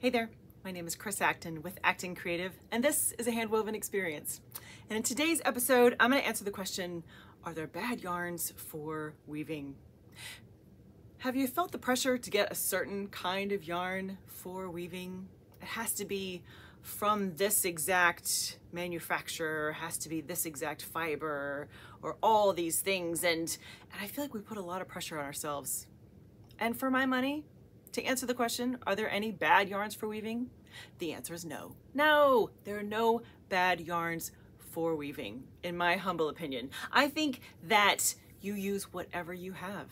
Hey there, my name is Acton with Acton Creative, and this is a handwoven experience. And in today's episode, I'm going to answer the question, are there bad yarns for weaving? Have you felt the pressure to get a certain kind of yarn for weaving? It has to be from this exact manufacturer, has to be this exact fiber, or all these things, and I feel like we put a lot of pressure on ourselves. And for my money, to answer the question, are there any bad yarns for weaving? The answer is no. No, there are no bad yarns for weaving, in my humble opinion. I think that you use whatever you have.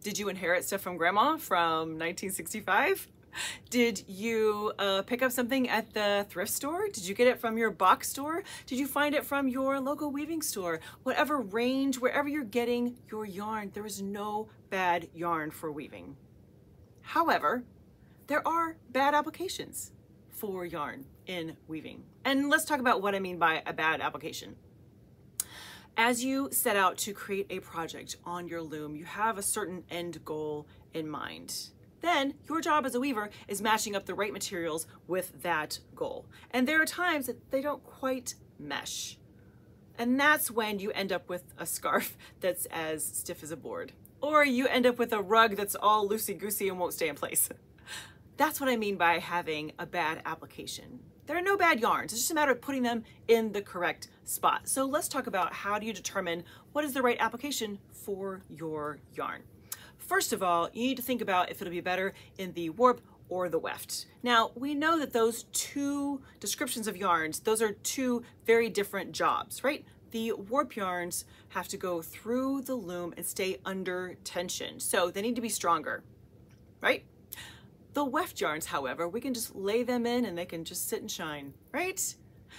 Did you inherit stuff from grandma from 1965? Did you pick up something at the thrift store? Did you get it from your box store? Did you find it from your local weaving store? Whatever range, wherever you're getting your yarn, there is no bad yarn for weaving. However, there are bad applications for yarn in weaving. And let's talk about what I mean by a bad application. As you set out to create a project on your loom, you have a certain end goal in mind. Then your job as a weaver is matching up the right materials with that goal. And there are times that they don't quite mesh. And that's when you end up with a scarf that's as stiff as a board. Or you end up with a rug that's all loosey-goosey and won't stay in place. That's what I mean by having a bad application. There are no bad yarns. It's just a matter of putting them in the correct spot. So let's talk about how do you determine what is the right application for your yarn. First of all, you need to think about if it'll be better in the warp or the weft. Now, we know that those two descriptions of yarns, those are two very different jobs, right? The warp yarns have to go through the loom and stay under tension. So they need to be stronger, right? The weft yarns, however, we can just lay them in and they can just sit and shine, right?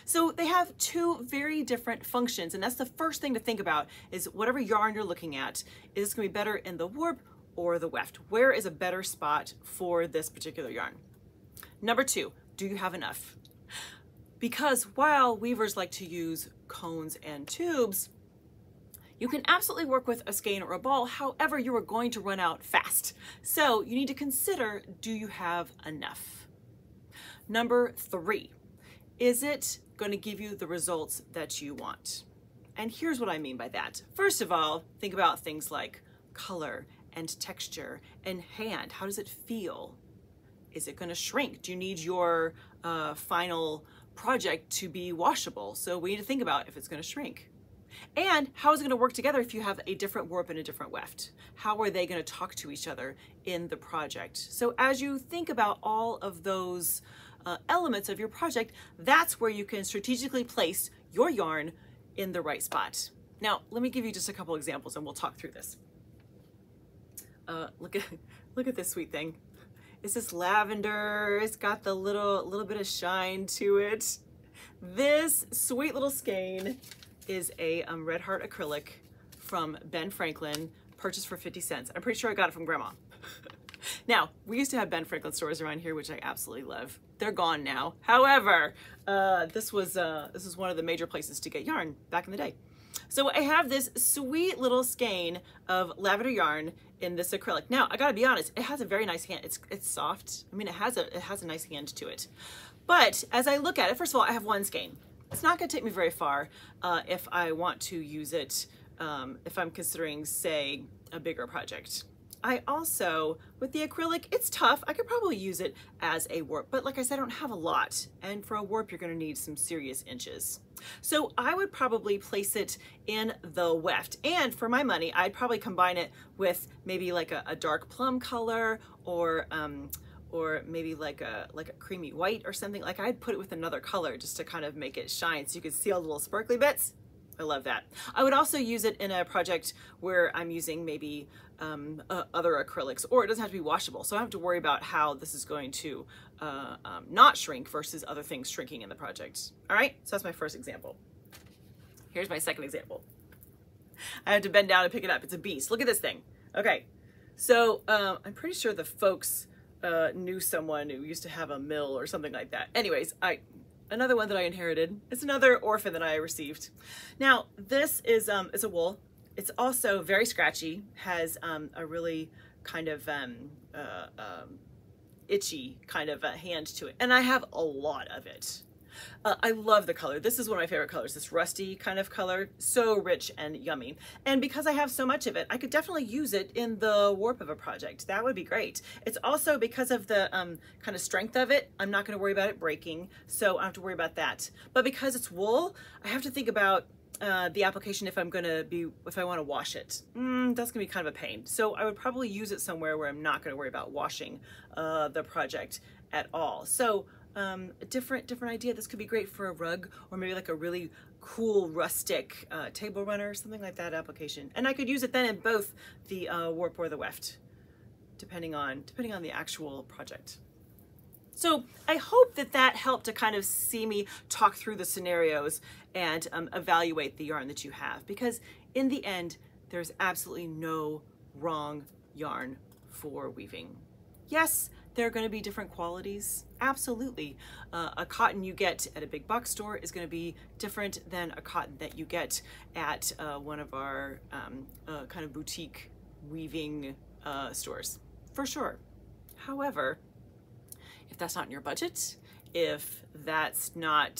So they have two very different functions. And that's the first thing to think about is whatever yarn you're looking at, is this gonna be better in the warp or the weft? Where is a better spot for this particular yarn? Number two, do you have enough? Because while weavers like to use cones and tubes, you can absolutely work with a skein or a ball. However, you are going to run out fast. So you need to consider, do you have enough? Number three, is it going to give you the results that you want? And here's what I mean by that. First of all, think about things like color and texture and hand. How does it feel? Is it going to shrink? Do you need your final project to be washable? So we need to think about if it's going to shrink. And how is it going to work together if you have a different warp and a different weft? How are they going to talk to each other in the project? So as you think about all of those elements of your project, that's where you can strategically place your yarn in the right spot. Now, let me give you just a couple examples and we'll talk through this. Look at this sweet thing. It's this lavender. It's got the little bit of shine to it. This sweet little skein is a Red Heart acrylic from Ben Franklin, purchased for 50 cents. I'm pretty sure I got it from grandma. Now, we used to have Ben Franklin stores around here, which I absolutely love. They're gone now. However, this was one of the major places to get yarn back in the day. So I have this sweet little skein of lavender yarn in this acrylic. Now, I gotta be honest, it has a very nice hand. It's soft. I mean, it has a nice hand to it. But as I look at it, first of all, I have one skein. It's not gonna take me very far if I want to use it, if I'm considering, say, a bigger project. I also, with the acrylic, it's tough. I could probably use it as a warp, but like I said, I don't have a lot. And for a warp, you're gonna need some serious inches. So I would probably place it in the weft. And for my money, I'd probably combine it with maybe like a dark plum color or maybe like a creamy white or something. Like I'd put it with another color just to kind of make it shine so you could see all the little sparkly bits. I love that. I would also use it in a project where I'm using maybe other acrylics, or it doesn't have to be washable. So I don't have to worry about how this is going to not shrink versus other things shrinking in the project. All right, so that's my first example. Here's my second example. I had to bend down and pick it up. It's a beast. Look at this thing. Okay, so I'm pretty sure the folks knew someone who used to have a mill or something like that. Anyways, another one that I inherited. It's another orphan that I received. Now, this is a wool. It's also very scratchy, has a really kind of itchy kind of a hand to it. And I have a lot of it. I love the color. This is one of my favorite colors, this rusty kind of color. So rich and yummy. And because I have so much of it, I could definitely use it in the warp of a project. That would be great. It's also because of the kind of strength of it, I'm not going to worry about it breaking, so I don't have to worry about that. But because it's wool, I have to think about the application if I want to wash it. That's gonna be kind of a pain. So I would probably use it somewhere where I'm not gonna worry about washing the project at all. So a different idea. This could be great for a rug, or maybe like a really cool rustic table runner, something like that application. And I could use it then in both the warp or the weft, depending on the actual project. So I hope that helped to kind of see me talk through the scenarios and evaluate the yarn that you have, because in the end, there's absolutely no wrong yarn for weaving. Yes, there are going to be different qualities. Absolutely. A cotton you get at a big box store is going to be different than a cotton that you get at one of our kind of boutique weaving stores, for sure. However, if that's not in your budget, if that's not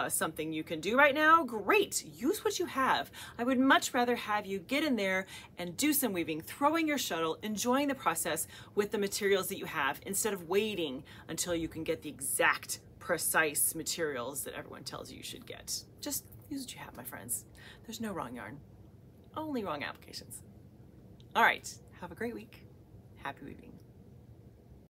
something you can do right now, great, use what you have. I would much rather have you get in there and do some weaving, throwing your shuttle, enjoying the process with the materials that you have, instead of waiting until you can get the exact, precise materials that everyone tells you should get. Just use what you have, my friends. There's no wrong yarn, only wrong applications. All right, have a great week. Happy weaving.